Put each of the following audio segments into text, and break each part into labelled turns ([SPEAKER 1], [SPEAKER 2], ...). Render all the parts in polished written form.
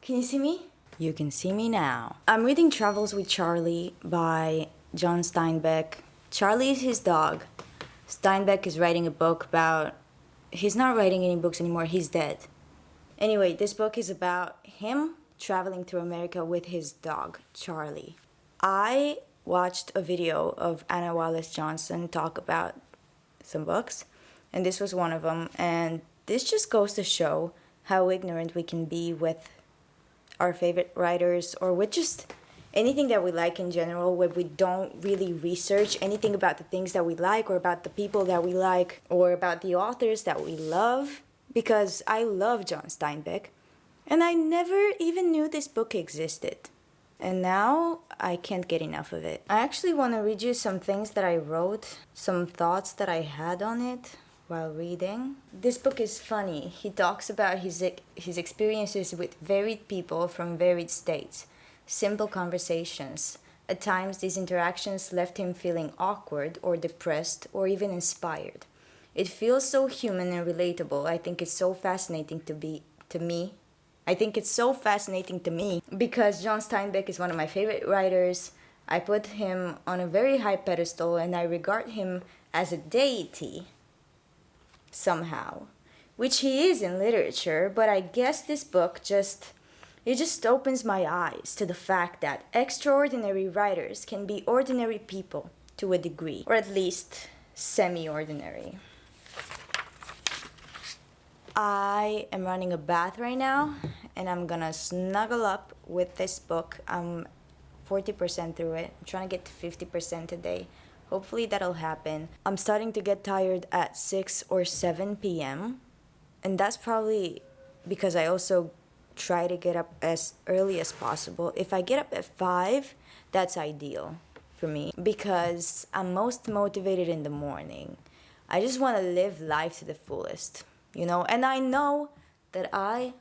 [SPEAKER 1] Can you see me? You can see me now. I'm reading Travels with Charlie by John Steinbeck. Charlie is his dog. Steinbeck is writing a book about... He's not writing any books anymore, he's dead. Anyway, this book is about him traveling through America with his dog, Charlie. I watched a video of Anna Wallace Johnson talk about some books, and this was one of them, and this just goes to show how ignorant we can be with our favorite writers, or with just anything that we like in general, where we don't really research anything about the things that we like, or about the people that we like, or about the authors that we love. Because I love John Steinbeck, and I never even knew this book existed. And now I can't get enough of it. I actually want to read you some things that I wrote, some thoughts that I had on it while reading. This book is funny. He talks about his experiences with varied people from varied states, simple conversations. At times, these interactions left him feeling awkward or depressed or even inspired. It feels so human and relatable. I think it's so fascinating to me. I think it's so fascinating to me because John Steinbeck is one of my favorite writers. I put him on a very high pedestal, and I regard him as a deity somehow, which he is in literature. But I guess this book just opens my eyes to the fact that extraordinary writers can be ordinary people to a degree, or at least semi-ordinary. I am running a bath right now, and I'm gonna snuggle up with this book. I'm 40% through it. I'm trying to get to 50% today. Hopefully that'll happen. I'm starting to get tired at 6 or 7 p.m. And that's probably because I also try to get up as early as possible. If I get up at 5, that's ideal for me because I'm most motivated in the morning. I just want to live life to the fullest, you know? And I know that I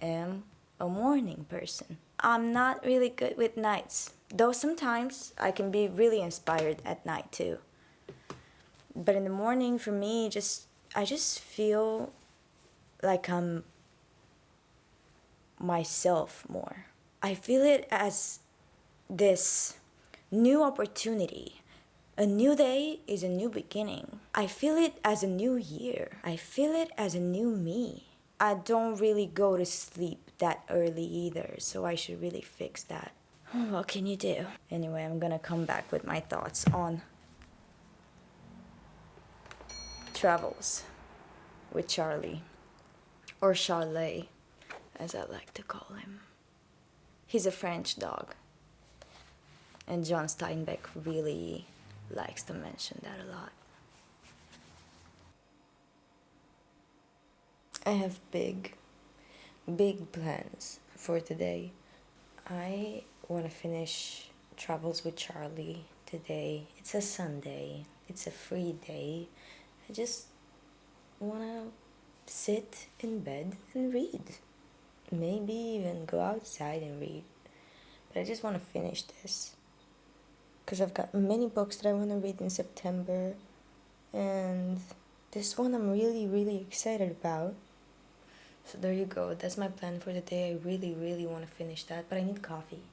[SPEAKER 1] am a morning person. I'm not really good with nights, though sometimes I can be really inspired at night too. But in the morning, for me, I just feel like I'm myself more. I feel it as this new opportunity. A new day is a new beginning. I feel it as a new year. I feel it as a new me. I don't really go to sleep that early either, so I should really fix that. What can you do? Anyway, I'm gonna come back with my thoughts on Travels with Charlie, or Charlet, as I like to call him. He's a French dog, and John Steinbeck really likes to mention that a lot. I have big plans for today. I want to finish Travels with Charlie today. It's a Sunday. It's a free day. I just want to sit in bed and read. Maybe even go outside and read. But I just want to finish this, because I've got many books that I want to read in September, and this one I'm really excited about. So there you go, that's my plan for the day. I really want to finish that, but I need coffee.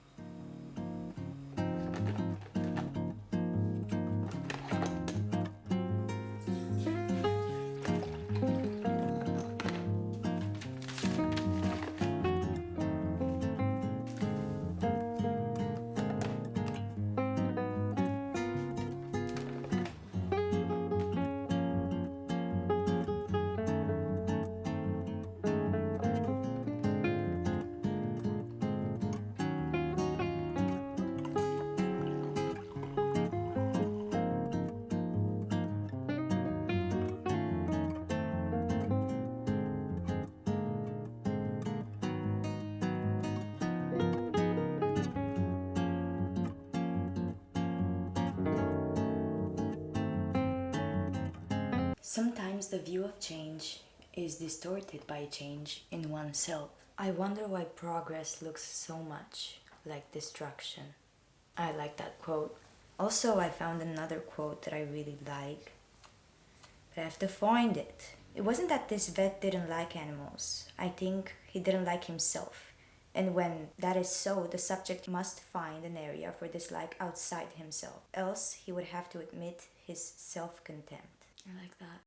[SPEAKER 1] Sometimes the view of change is distorted by change in oneself. I wonder why progress looks so much like destruction. I like that quote. Also, I found another quote that I really like, but I have to find it. It wasn't that this vet didn't like animals. I think he didn't like himself. And when that is so, the subject must find an area for dislike outside himself, else he would have to admit his self-contempt. I like that.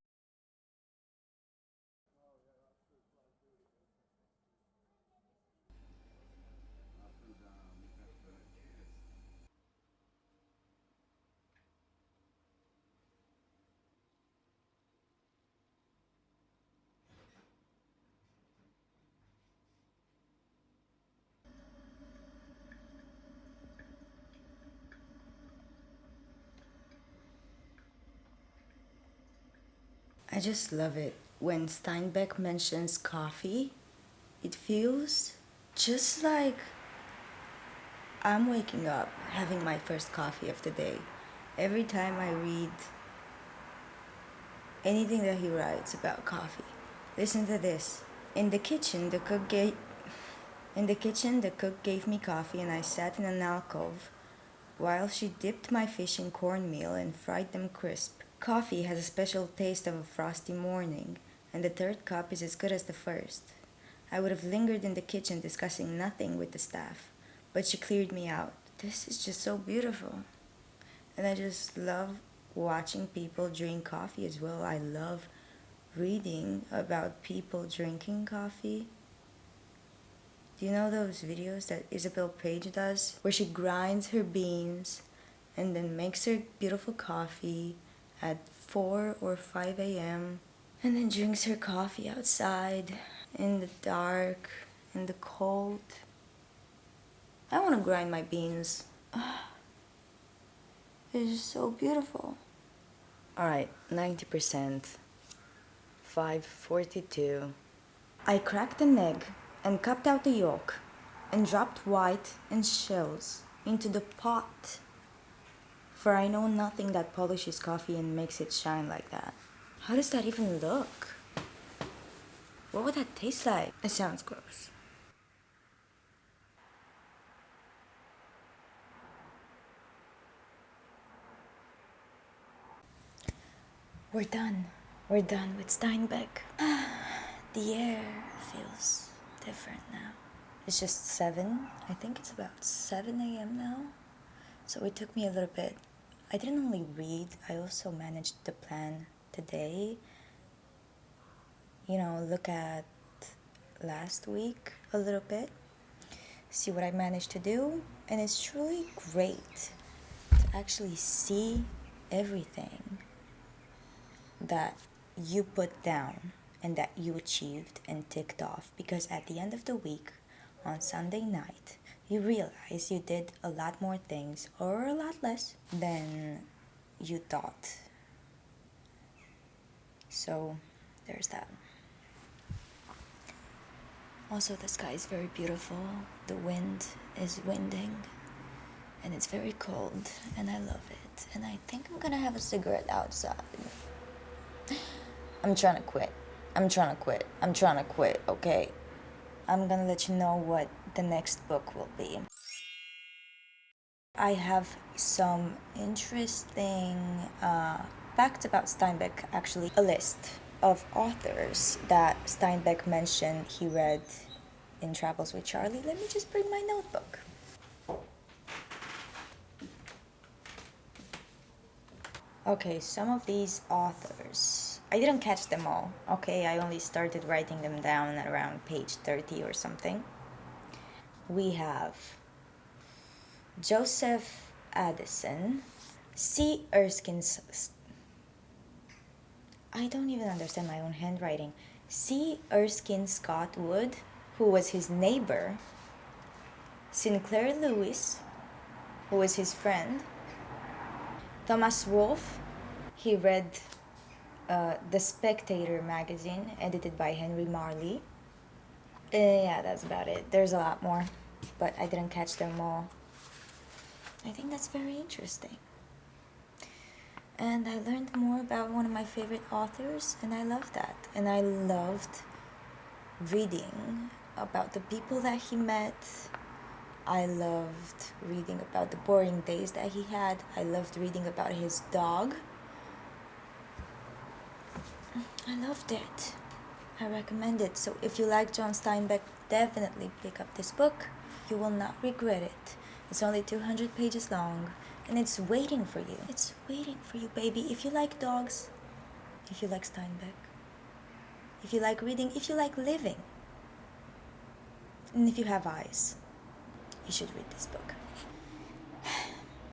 [SPEAKER 1] I just love it. When Steinbeck mentions coffee, it feels just like I'm waking up having my first coffee of the day. Every time I read anything that he writes about coffee. Listen to this. In the kitchen, the cook gave me coffee and I sat in an alcove while she dipped my fish in cornmeal and fried them crisp. Coffee has a special taste of a frosty morning, and the third cup is as good as the first. I would have lingered in the kitchen discussing nothing with the staff, but she cleared me out. This is just so beautiful. And I just love watching people drink coffee as well. I love reading about people drinking coffee. Do you know those videos that Isabel Page does? Where she grinds her beans and then makes her beautiful coffee at 4 or 5 a.m. and then drinks her coffee outside in the dark, in the cold. I want to grind my beans. It's just so beautiful. Alright, 90%. 5:42. I cracked an egg and cupped out the yolk and dropped white and shells into the pot. For I know nothing that polishes coffee and makes it shine like that. How does that even look? What would that taste like? It sounds gross. We're done. We're done with Steinbeck. The air feels different now. It's just 7. I think it's about 7 a.m. now. So it took me a little bit. I didn't only read, I also managed to plan today. Look at last week a little bit. See what I managed to do. And it's truly great to actually see everything that you put down and that you achieved and ticked off, because at the end of the week on Sunday night you realize you did a lot more things or a lot less than you thought. So there's that. Also, the sky is very beautiful. The wind is winding and it's very cold and I love it. And I think I'm gonna have a cigarette outside. I'm trying to quit, okay? I'm gonna let you know what the next book will be. I have some interesting facts about Steinbeck, actually. A list of authors that Steinbeck mentioned he read in Travels with Charlie. Let me just bring my notebook. Okay, some of these authors, I didn't catch them all, okay? I only started writing them down at around page 30 or something. We have Joseph Addison, C. Erskine's... I don't even understand my own handwriting. C. Erskine Scott Wood, who was his neighbor. Sinclair Lewis, who was his friend. Thomas Wolfe, he read The Spectator magazine, edited by Henry Marley. Yeah, that's about it. There's a lot more, but I didn't catch them all. I think that's very interesting. And I learned more about one of my favorite authors, and I loved that. And I loved reading about the people that he met. I loved reading about the boring days that he had. I loved reading about his dog. I loved it. I recommend it. So if you like John Steinbeck, definitely pick up this book. You will not regret it. It's only 200 pages long, and it's waiting for you. It's waiting for you, baby. If you like dogs, if you like Steinbeck, if you like reading, if you like living, and if you have eyes, you should read this book.